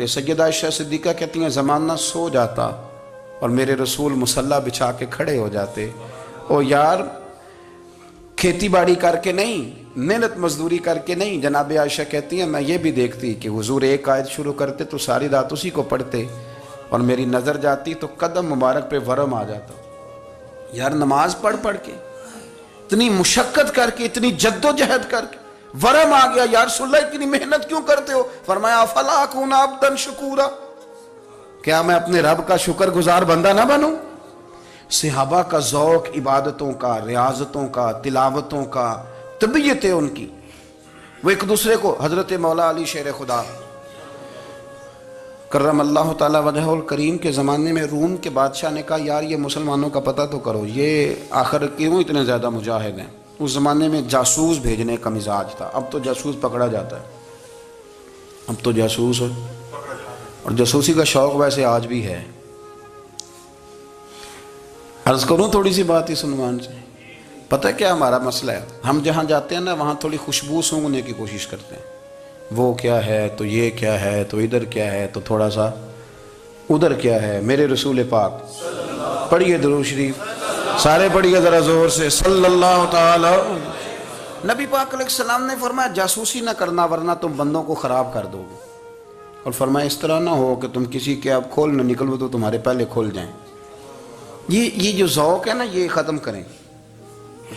سیدہ عائشہ صدیقہ کہتی ہیں زمانہ سو جاتا اور میرے رسول مصلی بچھا کے کھڑے ہو جاتے، او یار کھیتی باڑی کر کے نہیں، محنت مزدوری کر کے نہیں۔ جناب عائشہ کہتی ہیں میں یہ بھی دیکھتی کہ حضور ایک آیت شروع کرتے تو ساری رات اسی کو پڑھتے، اور میری نظر جاتی تو قدم مبارک پہ ورم آ جاتا۔ یار نماز پڑھ پڑھ کے، اتنی مشقت کر کے، اتنی جد و جہد کر کے ورم آ گیا، یا رسول اللہ اتنی محنت کیوں کرتے ہو؟ فرمایا افلا اکون عبدا شکورا، کیا میں اپنے رب کا شکر گزار بندہ نہ بنوں؟ صحابہ کا ذوق عبادتوں کا، ریاضتوں کا، تلاوتوں کا، طبیعت ہے ان کی، وہ ایک دوسرے کو، حضرت مولا علی شیر خدا کرم اللہ تعالی وجہ الکریم کے زمانے میں روم کے بادشاہ نے کہا یار یہ مسلمانوں کا پتہ تو کرو، یہ آخر کیوں اتنے زیادہ مجاہد ہیں؟ اس زمانے میں جاسوس بھیجنے کا مزاج تھا، اب تو جاسوس پکڑا جاتا ہے، اب تو جاسوس ہو، اور جاسوسی کا شوق ویسے آج بھی ہے۔ عرض کروں تھوڑی سی بات اس عنوان سے، پتہ ہے کیا ہمارا مسئلہ ہے؟ ہم جہاں جاتے ہیں نا وہاں تھوڑی خوشبو سونگنے کی کوشش کرتے ہیں، وہ کیا ہے تو یہ کیا ہے تو ادھر کیا ہے تو تھوڑا سا ادھر کیا ہے۔ میرے رسول پاک پڑھیے درود شریف، سارے پڑھیے ذرا زور سے، صلی اللہ تعالی۔ نبی پاک علیہ السلام نے فرمایا جاسوسی نہ کرنا ورنہ تم بندوں کو خراب کر دو گے، اور فرمایا اس طرح نہ ہو کہ تم کسی کے اب کھول نہ نکلو تو تمہارے پہلے کھول جائیں۔ یہ جو ذوق ہے نا یہ ختم کریں،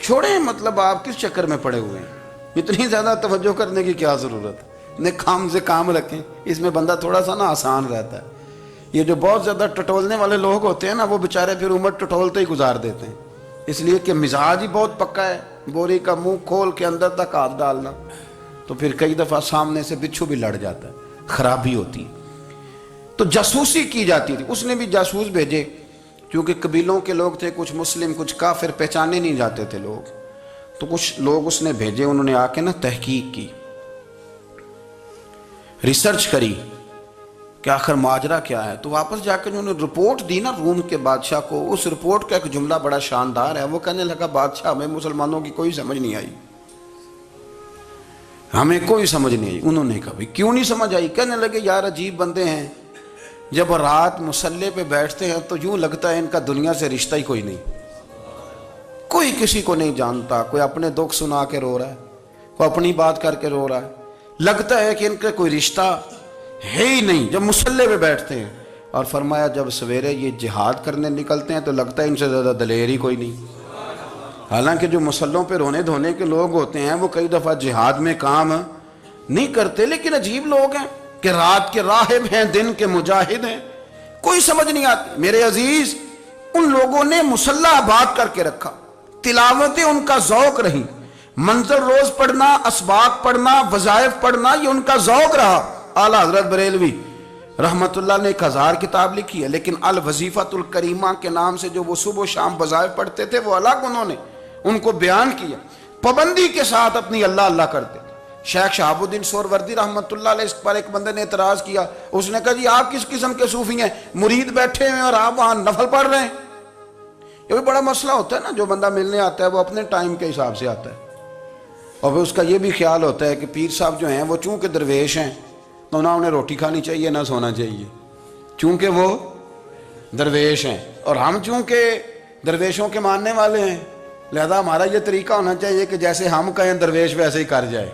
چھوڑیں، مطلب آپ کس چکر میں پڑے ہوئے ہیں؟ اتنی زیادہ توجہ کرنے کی کیا ضرورت ہے؟ اپنے کام سے کام رکھیں، اس میں بندہ تھوڑا سا نا آسان رہتا ہے۔ یہ جو بہت زیادہ ٹٹولنے والے لوگ ہوتے ہیں نا وہ بیچارے پھر عمر ٹٹولتے ہی گزار دیتے ہیں، اس لیے کہ مزاج ہی بہت پکا ہے، بوری کا منہ کھول کے اندر تک ہاتھ ڈالنا، تو پھر کئی دفعہ سامنے سے بچھو بھی لڑ جاتا ہے، خرابی ہوتی ہے۔ تو جاسوسی کی جاتی تھی، اس نے بھی جاسوس بھیجے، کیونکہ قبیلوں کے لوگ تھے، کچھ مسلم کچھ کافر، پہچانے نہیں جاتے تھے لوگ، تو کچھ لوگ اس نے بھیجے، انہوں نے آ کے نا تحقیق کی، ریسرچ کری کہ آخر ماجرا کیا ہے، تو واپس جا کے انہوں نے رپورٹ دی نا روم کے بادشاہ کو۔ اس رپورٹ کا ایک جملہ بڑا شاندار ہے، وہ کہنے لگا بادشاہ ہمیں مسلمانوں کی کوئی سمجھ نہیں آئی، ہمیں کوئی سمجھ نہیں آئی۔ انہوں نے کہا بھئی کیوں نہیں سمجھ آئی؟ کہنے لگے یار عجیب بندے ہیں، جب رات مصلی پہ بیٹھتے ہیں تو یوں لگتا ہے ان کا دنیا سے رشتہ ہی کوئی نہیں، کوئی کسی کو نہیں جانتا، کوئی اپنے دکھ سنا کے رو رہا ہے، کوئی اپنی بات کر کے رو رہا ہے، لگتا ہے کہ ان کا کوئی رشتہ ہے ہی نہیں جب مصلی پہ بیٹھتے ہیں۔ اور فرمایا جب سویرے یہ جہاد کرنے نکلتے ہیں تو لگتا ہے ان سے زیادہ دلیر ہی کوئی نہیں۔ حالانکہ جو مصلوں پہ رونے دھونے کے لوگ ہوتے ہیں وہ کئی دفعہ جہاد میں کام نہیں کرتے، لیکن عجیب لوگ ہیں کہ رات کے راہب ہیں، دن کے مجاہد ہیں، کوئی سمجھ نہیں آتی۔ میرے عزیز ان لوگوں نے مصلی آباد کر کے رکھا، تلاوتیں ان کا ذوق رہی، منظر روز پڑھنا، اسباق پڑھنا، وظائف پڑھنا، یہ ان کا ذوق رہا۔ اعلیٰ حضرت بریلوی رحمت اللہ نے 1000 کتاب لکھی ہے، لیکن الوظیفۃ الکریمہ کے نام سے جو وہ صبح و شام وظائف پڑھتے تھے وہ الگ انہوں نے ان کو بیان کیا، پابندی کے ساتھ اپنی اللہ اللہ کرتے تھے۔ شیخ شہاب الدین سہروردی رحمت اللہ علیہ، اس پر ایک بندے نے اعتراض کیا، اس نے کہا جی آپ کس قسم کے صوفی ہیں، مرید بیٹھے ہیں اور آپ وہاں نفل پڑھ رہے ہیں؟ یہ بھی بڑا مسئلہ ہوتا ہے نا، جو بندہ ملنے آتا ہے وہ اپنے ٹائم کے حساب سے آتا ہے، اور پھر اس کا یہ بھی خیال ہوتا ہے کہ پیر صاحب جو ہیں وہ چونکہ درویش ہیں تو نہ انہیں روٹی کھانی چاہیے نہ سونا چاہیے، چونکہ وہ درویش ہیں، اور ہم چونکہ درویشوں کے ماننے والے ہیں لہذا ہمارا یہ طریقہ ہونا چاہیے کہ جیسے ہم کہیں درویش ویسے ہی کر جائے۔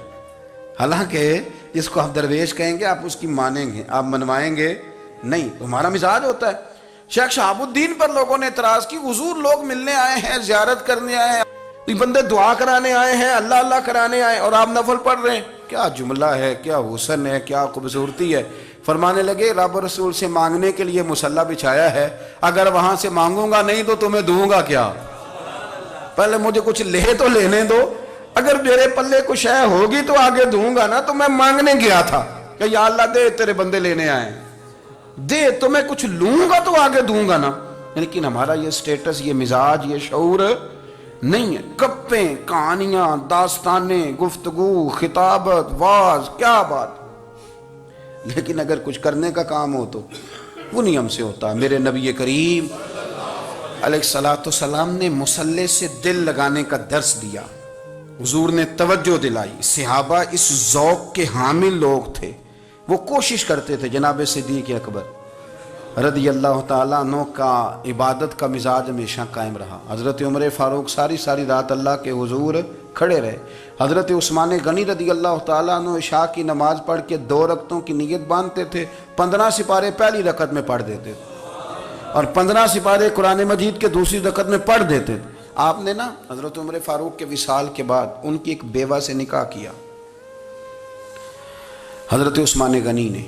حالانکہ جس کو آپ درویش کہیں گے آپ اس کی مانیں گے، آپ منوائیں گے نہیں، تو ہمارا مزاج ہوتا ہے۔ شیخ شہاب الدین پر لوگوں نے اعتراض کی، حضور لوگ ملنے آئے ہیں، زیارت کرنے آئے ہیں، بندے دعا کرانے آئے ہیں، اللہ اللہ کرانے آئے اور آپ نفل پڑھ رہے ہیں، کیا جملہ ہے، کیا حسن ہے، کیا خوبصورتی ہے۔ فرمانے لگے رب رسول سے مانگنے کے لیے مصلی بچھایا ہے، اگر وہاں سے مانگوں گا نہیں تو تمہیں دوں گا کیا؟ پہلے مجھے کچھ لے تو لینے دو، اگر میرے پلے کچھ ہے ہوگی تو آگے دوں گا نا، تو میں مانگنے گیا تھا کہ یا اللہ دے تیرے بندے لینے آئے، دے تو میں کچھ لوں گا تو آگے دوں گا نا۔ لیکن ہمارا یہ سٹیٹس، یہ مزاج، یہ شعور نہیں ہے، گپیں، کہانیاں، داستانیں، گفتگو، خطابت، واز، کیا بات۔ لیکن اگر کچھ کرنے کا کام ہو تو وہ نہیں ہم سے ہوتا۔ میرے نبی کریم علیہ السلام نے مصلی سے دل لگانے کا درس دیا، حضور نے توجہ دلائی، صحابہ اس ذوق کے حامل لوگ تھے، وہ کوشش کرتے تھے جناب صدیق اکبر رضی اللہ تعالیٰ عنہ کا عبادت کا مزاج ہمیشہ قائم رہا. حضرت عمر فاروق ساری رات اللہ کے حضور کھڑے رہے. حضرت عثمان غنی رضی اللہ تعالیٰ عنہ عشاء کی نماز پڑھ کے 2 رکعتوں کی نیت باندھتے تھے. 15 سپارے پہلی رکعت میں پڑھ دیتے تھے اور 15 سپارے قرآن مجید کے دوسری رکعت میں پڑھ دیتے تھے. آپ نے نا حضرت عمر فاروق کے وصال کے بعد ان کی ایک بیوہ سے نکاح کیا. حضرت عثمان غنی نے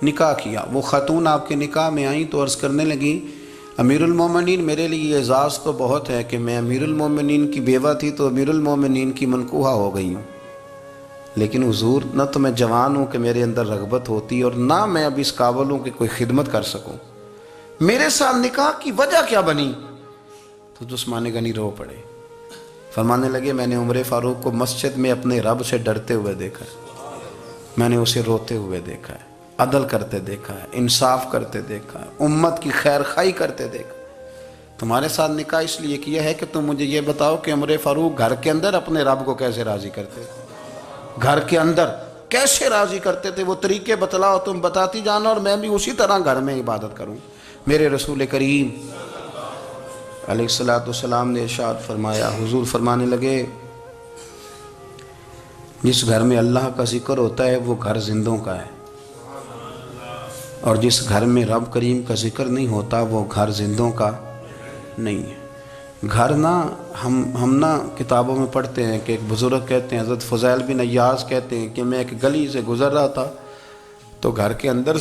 نکاح کیا. وہ خاتون آپ کے نکاح میں آئیں تو عرض کرنے لگیں امیر المومنین میرے لیے اعزاز تو بہت ہے کہ میں امیر المومنین کی بیوہ تھی تو امیر المومنین کی منکوحہ ہو گئی ہوں، لیکن حضور نہ تو میں جوان ہوں کہ میرے اندر رغبت ہوتی اور نہ میں اب اس قابل ہوں کہ کوئی خدمت کر سکوں، میرے ساتھ نکاح کی وجہ کیا بنی؟ تو عثمان غنی رو پڑے. فرمانے لگے میں نے عمر فاروق کو مسجد میں اپنے رب سے ڈرتے ہوئے دیکھا ہے، میں نے اسے روتے ہوئے دیکھا ہے، عدل کرتے دیکھا ہے، انصاف کرتے دیکھا ہے، امت کی خیر خواہی کرتے دیکھا. تمہارے ساتھ نکاح اس لیے کیا ہے کہ تم مجھے یہ بتاؤ کہ عمر فاروق گھر کے اندر اپنے رب کو کیسے راضی کرتے تھے، گھر کے اندر کیسے راضی کرتے تھے، وہ طریقے بتلاؤ، تم بتاتی جانا اور میں بھی اسی طرح گھر میں عبادت کروں. میرے رسول کریم علیہ السلام نے ارشاد فرمایا، حضور فرمانے لگے جس گھر میں اللہ کا ذکر ہوتا ہے وہ گھر زندوں کا ہے، اور جس گھر میں رب کریم کا ذکر نہیں ہوتا وہ گھر زندوں کا نہیں ہے. گھر نا ہم نا کتابوں میں پڑھتے ہیں کہ ایک بزرگ کہتے ہیں، حضرت فضیل بن عیاض کہتے ہیں کہ میں ایک گلی سے گزر رہا تھا تو گھر کے اندر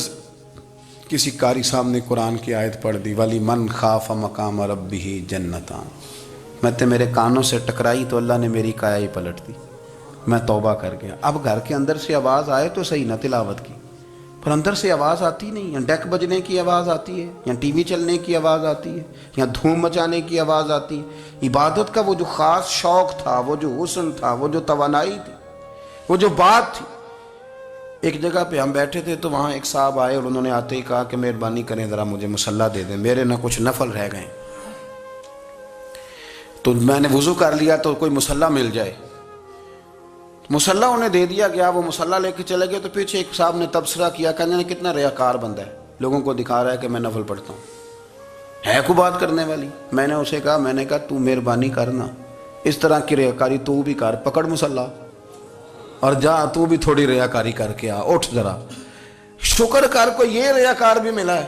کسی قاری سامنے قرآن کی آیت پڑھ دی ولی من خاف مقام ربہ جنتان. میں تے میرے کانوں سے ٹکرائی تو اللہ نے میری کایا ہی پلٹ دی، میں توبہ کر گیا. اب گھر کے اندر سے آواز آئے تو صحیح نہ تلاوت کی، پر اندر سے آواز آتی نہیں، یا ڈیک بجنے کی آواز آتی ہے، یا ٹی وی چلنے کی آواز آتی ہے، یا دھوم مچانے کی آواز آتی ہے. عبادت کا وہ جو خاص شوق تھا، وہ جو حسن تھا، وہ جو توانائی تھی، وہ جو بات تھی. ایک جگہ پہ ہم بیٹھے تھے تو وہاں ایک صاحب آئے اور انہوں نے آتے ہی کہا کہ مہربانی کریں ذرا مجھے مصلی دے دیں، میرے نہ کچھ نفل رہ گئے. تو میں نے وضو کر لیا تو کوئی مصلی مل جائے. مصلی انہیں دے دیا گیا، وہ مصلی لے کے چلے گئے تو پیچھے ایک صاحب نے تبصرہ کیا، کہنے نے کتنا ریاکار بندہ ہے، لوگوں کو دکھا رہا ہے کہ میں نفل پڑھتا ہوں، ہے کوئی بات کرنے والی. میں نے اسے کہا تو مہربانی کرنا اس طرح کی ریاکاری تو بھی کر، پکڑ مصلی اور جا تو بھی تھوڑی ریاکاری کر کے آ، اٹھ ذرا شکر کر کوئی یہ ریاکار بھی ملا ہے،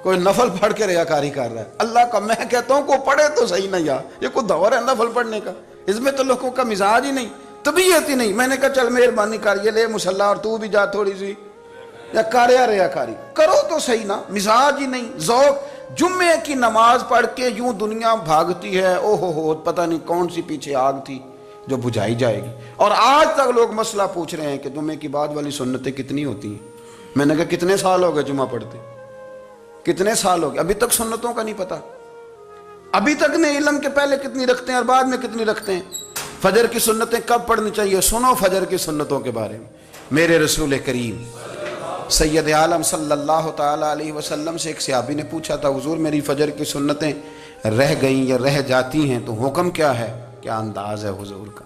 کوئی نفل پڑھ کے ریاکاری کر رہا ہے. اللہ کا میں کہتا ہوں کو پڑھے تو صحیح نہ، یا یہ کوئی دور ہے نفل پڑھنے کا؟ اس میں تو لوگوں کا مزاج ہی نہیں، طبیعت ہی نہیں. میں نے کہا چل مہربانی کر یہ لے مصلی اور تو بھی جا تھوڑی سی یا کر یا ریاکاری کرو تو صحیح نا. مزاج ہی نہیں، ذوق. جمعے کی نماز پڑھ کے یوں دنیا بھاگتی ہے، او ہو پتہ نہیں کون سی پیچھے آگ تھی جو بجھائی جائے گی. اور آج تک لوگ مسئلہ پوچھ رہے ہیں کہ جمعے کی بعد والی سنتیں کتنی ہوتی ہیں. میں نے کہا کتنے سال ہو گئے جمعہ پڑھتے، کتنے سال ہو گئے، ابھی تک سنتوں کا نہیں پتہ، ابھی تک نے علم کے پہلے کتنی رکھتے ہیں اور بعد میں کتنی رکھتے ہیں. فجر کی سنتیں کب پڑھنی چاہیے، سنو فجر کی سنتوں کے بارے میں. میرے رسول کریم سید عالم صلی اللہ تعالیٰ علیہ وسلم سے ایک صحابی نے پوچھا تھا حضور میری فجر کی سنتیں رہ گئیں یا رہ جاتی ہیں تو حکم کیا ہے؟ کیا انداز ہے حضور کا.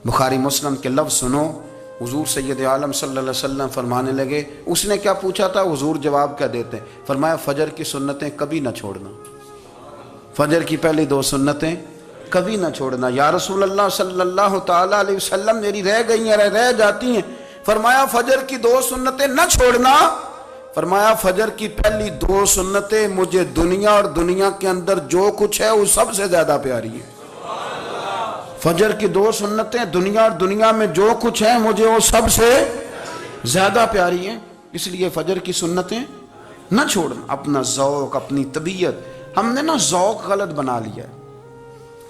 بخاری مسلم کے لفظ سنو. حضور سید عالم صلی اللہ علیہ وسلم فرمانے لگے، اس نے کیا پوچھا تھا، حضور جواب کیا دیتے ہیں؟ فرمایا فجر کی سنتیں کبھی نہ چھوڑنا، فجر کی پہلی 2 سنتیں کبھی نہ چھوڑنا. یا رسول اللہ صلی اللہ تعالیٰ علیہ وسلم میری رہ گئی ہیں، رہ جاتی ہیں. فرمایا فجر کی 2 سنتیں نہ چھوڑنا. فرمایا فجر کی پہلی 2 سنتیں مجھے دنیا اور دنیا کے اندر جو کچھ ہے وہ سب سے زیادہ پیاری ہے. فجر کی 2 سنتیں دنیا اور دنیا میں جو کچھ ہے مجھے وہ سب سے زیادہ پیاری ہیں. اس لیے فجر کی سنتیں نہ چھوڑنا. اپنا ذوق، اپنی طبیعت، ہم نے نا ذوق غلط بنا لیا ہے.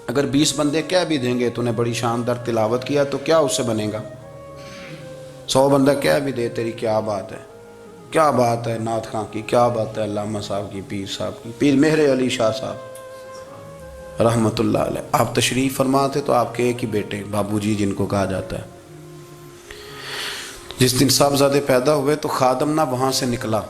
اگر 20 بندے کہہ بھی دیں گے تو نے بڑی شاندار تلاوت کیا تو کیا اس سے بنے گا؟ 100 بندہ کہہ بھی دے تیری کیا بات ہے، کیا بات ہے نعت خاں کی، کیا بات ہے علامہ صاحب کی، پیر صاحب کی، پیر مہر علی شاہ صاحب رحمت اللہ علیہ. آپ تشریف فرما تھے تو آپ کے ایک ہی بیٹے بابو جی جن کو کہا جاتا ہے، جس دن صاحبزادے پیدا ہوئے تو خادم نہ وہاں سے نکلا.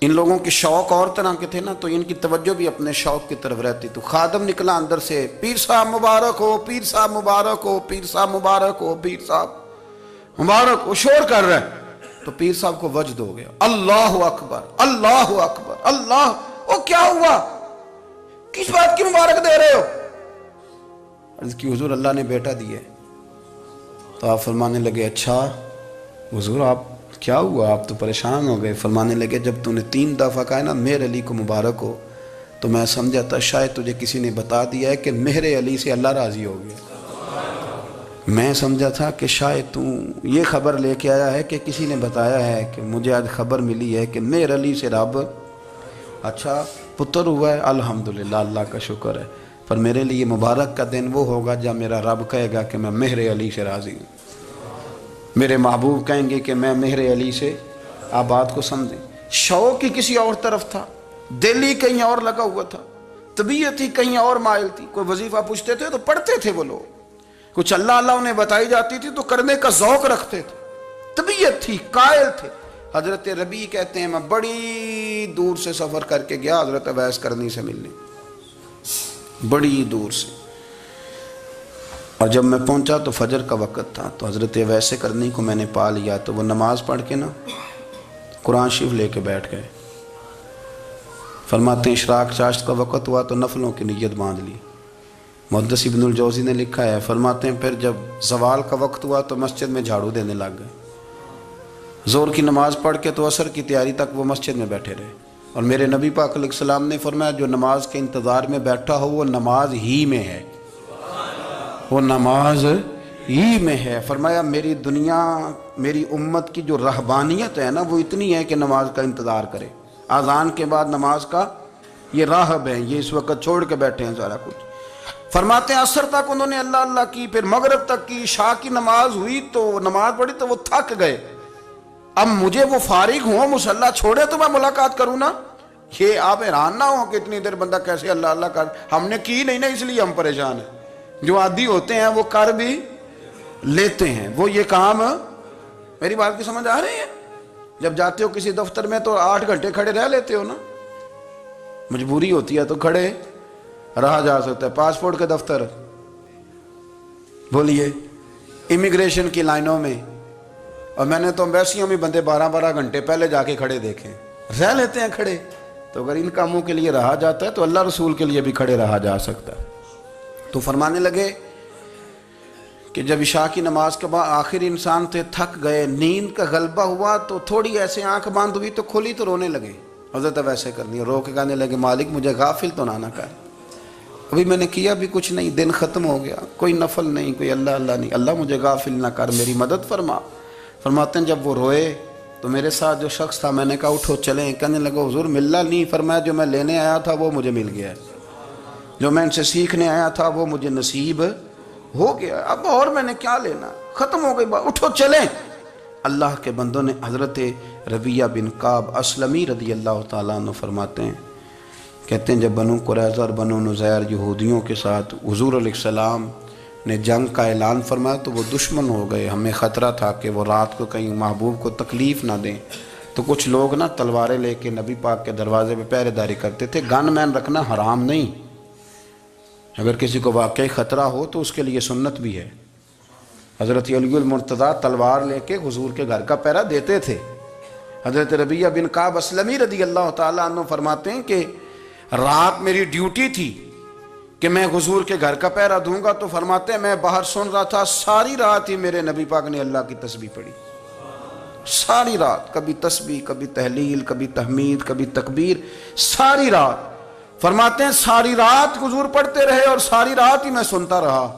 ان لوگوں کے شوق اور طرح کے تھے نا تو ان کی توجہ بھی اپنے شوق کی طرف رہتی. تو خادم نکلا اندر سے، پیر صاحب مبارک ہو، پیر صاحب مبارک ہو، پیر صاحب مبارک ہو، پیر صاحب مبارک ہو. شور کر رہا ہے. تو پیر صاحب کو وجد ہو گیا، اللہ اکبر اللہ اکبر اللہ، او کیا ہوا، کس بات کی مبارک دے رہے ہو؟ عرض کی حضور اللہ نے بیٹا دیے۔ تو آپ فرمانے لگے اچھا حضور آپ کیا ہوا، آپ تو پریشان ہو گئے۔ فرمانے لگے جب تو نے 3 دفعہ کہا نا مہر علی کو مبارک ہو، تو میں سمجھا تھا شاید تجھے کسی نے بتا دیا ہے کہ مہر علی سے اللہ راضی ہو گیا۔ میں سمجھا تھا کہ شاید تو یہ خبر لے کے آیا ہے کہ کسی نے بتایا ہے کہ مجھے آج خبر ملی ہے کہ مہر علی سے رب اچھا پتر ہوا ہے، الحمدللہ اللہ کا شکر ہے، پر میرے لیے مبارک کا دن وہ ہوگا جب میرا رب کہے گا کہ میں مہر علی سے راضی ہوں، میرے محبوب کہیں گے کہ میں مہر علی سے۔ آپ بات کو سمجھیں، شوق ہی کسی اور طرف تھا، دل ہی کہیں اور لگا ہوا تھا، طبیعت ہی کہیں اور مائل تھی۔ کوئی وظیفہ پوچھتے تھے تو پڑھتے تھے وہ لوگ، کچھ اللہ اللہ انہیں بتائی جاتی تھی تو کرنے کا ذوق رکھتے تھے، طبیعت تھی، قائل تھے۔ حضرت ربیع کہتے ہیں میں بڑی دور سے سفر کر کے گیا حضرت اویس کرنی سے ملنے، بڑی دور سے، اور جب میں پہنچا تو فجر کا وقت تھا، تو حضرت اویس کرنی کو میں نے پا لیا، تو وہ نماز پڑھ کے نا قرآن شریف لے کے بیٹھ گئے۔ فرماتے ہیں اشراق چاشت کا وقت ہوا تو نفلوں کی نیت باندھ لی۔ محدث ابن الجوزی نے لکھا ہے، فرماتے ہیں پھر جب زوال کا وقت ہوا تو مسجد میں جھاڑو دینے لگ گئے، زور کی نماز پڑھ کے تو عصر کی تیاری تک وہ مسجد میں بیٹھے رہے، اور میرے نبی پاک علیہ السلام نے فرمایا جو نماز کے انتظار میں بیٹھا ہو وہ نماز ہی میں ہے، وہ نماز ہی میں ہے۔ فرمایا میری دنیا میری امت کی جو رہبانیت ہے نا وہ اتنی ہے کہ نماز کا انتظار کرے، اذان کے بعد نماز کا یہ راہب ہیں، یہ اس وقت چھوڑ کے بیٹھے ہیں سارا کچھ۔ فرماتے ہیں عصر تک انہوں نے اللہ اللہ کی، پھر مغرب تک کی، عشاء کی نماز ہوئی تو نماز پڑھی تو وہ تھک گئے، اب مجھے وہ فارغ ہوں مصلی چھوڑے تو میں ملاقات کروں نا۔ یہ آپ حیران نہ ہوں کہ اتنی دیر بندہ کیسے اللہ اللہ کر، ہم نے کی نہیں نا اس لیے ہم پریشان ہیں، جو عادی ہوتے ہیں وہ کر بھی لیتے ہیں، وہ یہ کام۔ میری بات کی سمجھ آ رہی ہے؟ جب جاتے ہو کسی دفتر میں تو 8 گھنٹے کھڑے رہ لیتے ہو نا، مجبوری ہوتی ہے تو کھڑے رہا جا سکتا ہے۔ پاسپورٹ کے دفتر بولیے، امیگریشن کی لائنوں میں، اور میں نے تو امبیسیوں میں بندے 12 گھنٹے پہلے جا کے کھڑے دیکھیں، رہ لیتے ہیں کھڑے۔ تو اگر ان کاموں کے لیے رہا جاتا ہے تو اللہ رسول کے لیے بھی کھڑے رہا جا سکتا ہے۔ تو فرمانے لگے کہ جب عشاء کی نماز کے بعد آخر انسان تھے، تھک گئے، نیند کا غلبہ ہوا تو تھوڑی ایسے آنکھ بند ہوئی تو کھلی تو رونے لگے۔ حضرت ویسے کرنی رو کے کہنے لگے مالک مجھے غافل تو نہ کر، ابھی میں نے کیا بھی کچھ نہیں، دن ختم ہو گیا، کوئی نفل نہیں، کوئی اللہ اللہ نہیں، اللہ مجھے غافل نہ کر، میری مدد فرما۔ فرماتے ہیں جب وہ روئے تو میرے ساتھ جو شخص تھا میں نے کہا اٹھو چلیں، کہنے لگا حضور ملنا نہیں، فرمایا جو میں لینے آیا تھا وہ مجھے مل گیا ہے، جو میں ان سے سیکھنے آیا تھا وہ مجھے نصیب ہو گیا، اب اور میں نے کیا لینا، ختم ہو گئی بات، اٹھو چلیں۔ اللہ کے بندوں نے حضرت ربیعہ بن کعب اسلمی رضی اللہ تعالیٰ عنہ فرماتے ہیں، کہتے ہیں جب بنو قریظہ اور بنو نذیر یہودیوں کے ساتھ حضور علیہ السلام نے جنگ کا اعلان فرمایا تو وہ دشمن ہو گئے، ہمیں خطرہ تھا کہ وہ رات کو کہیں محبوب کو تکلیف نہ دیں، تو کچھ لوگ نا تلواریں لے کے نبی پاک کے دروازے پہ پہرے داری کرتے تھے۔ گن مین رکھنا حرام نہیں، اگر کسی کو واقعی خطرہ ہو تو اس کے لیے سنت بھی ہے۔ حضرت علی المرتضیٰ تلوار لے کے حضور کے گھر کا پہرا دیتے تھے۔ حضرت ربیعہ بن کعب اسلمی رضی اللہ تعالیٰ عنہ فرماتے ہیں کہ رات میری ڈیوٹی تھی کہ میں حضور کے گھر کا پہرا دوں گا، تو فرماتے ہیں میں باہر سن رہا تھا، ساری رات ہی میرے نبی پاک نے اللہ کی تسبیح پڑھی، ساری رات، کبھی تسبیح، کبھی تحلیل، کبھی تحمید، کبھی تکبیر، ساری رات۔ فرماتے ہیں ساری رات حضور پڑھتے رہے اور ساری رات ہی میں سنتا رہا،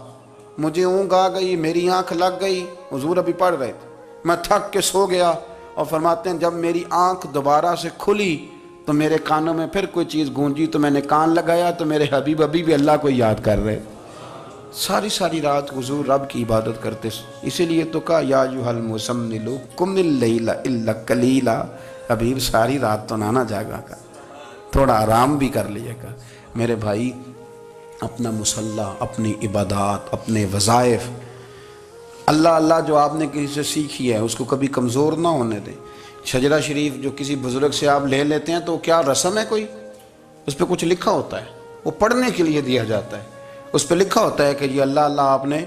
مجھے اونگ آ گئی، میری آنکھ لگ گئی، حضور ابھی پڑھ رہے تھے، میں تھک کے سو گیا، اور فرماتے ہیں جب میری آنکھ دوبارہ سے کھلی تو میرے کانوں میں پھر کوئی چیز گونجی، تو میں نے کان لگایا تو میرے حبیب ابھی بھی اللہ کو یاد کر رہے، ساری رات حضور رب کی عبادت کرتے۔ اسی لیے تو کہا یا ایھا المزمل قم اللیل الا قلیلا، حبیب ساری رات تو نہ جاگا کا، تھوڑا آرام بھی کر لیے گا۔ میرے بھائی اپنا مصلی، اپنی عبادات، اپنے وظائف، اللہ اللہ جو آپ نے کسی سے سیکھی ہے اس کو کبھی کمزور نہ ہونے دیں۔ شجرہ شریف جو کسی بزرگ سے آپ لے لیتے ہیں تو کیا رسم ہے کوئی؟ اس پہ کچھ لکھا ہوتا ہے، وہ پڑھنے کے لیے دیا جاتا ہے، اس پہ لکھا ہوتا ہے کہ یہ اللہ اللہ آپ نے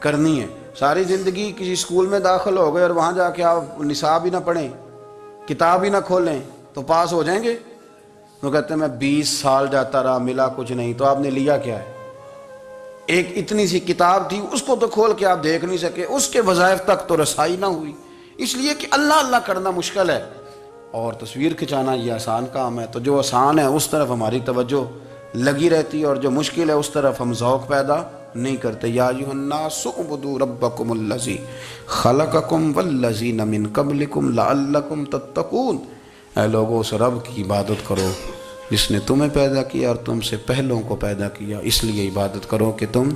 کرنی ہے۔ ساری زندگی کسی اسکول میں داخل ہو گئے اور وہاں جا کے آپ نصاب ہی نہ پڑھیں، کتاب ہی نہ کھولیں تو پاس ہو جائیں گے؟ وہ کہتے ہیں میں 20 سال جاتا رہا ملا کچھ نہیں. تو آپ نے لیا کیا ہے؟ ایک اتنی سی کتاب تھی، اس کو تو کھول کے آپ دیکھ نہیں سکے، اس کے وظائف تک تو رسائی نہ ہوئی. اس لیے کہ اللہ اللہ کرنا مشکل ہے اور تصویر کھنچانا یہ آسان کام ہے. تو جو آسان ہے اس طرف ہماری توجہ لگی رہتی ہے اور جو مشکل ہے اس طرف ہم ذوق پیدا نہیں کرتے. یا ایھا الناس اعبدوا ربکم الذی خلقکم والذین من قبلکم لعلکم تتقون. اے لوگو اس رب کی عبادت کرو جس نے تمہیں پیدا کیا اور تم سے پہلوں کو پیدا کیا، اس لیے عبادت کرو کہ تم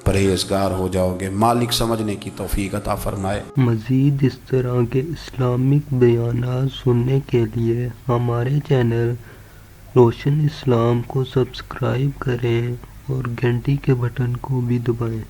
پرہیزگار ہو جاؤ گے. مالک سمجھنے کی توفیق عطا فرمائے. مزید اس طرح کے اسلامک بیانات سننے کے لیے ہمارے چینل روشن اسلام کو سبسکرائب کریں اور گھنٹی کے بٹن کو بھی دبائیں.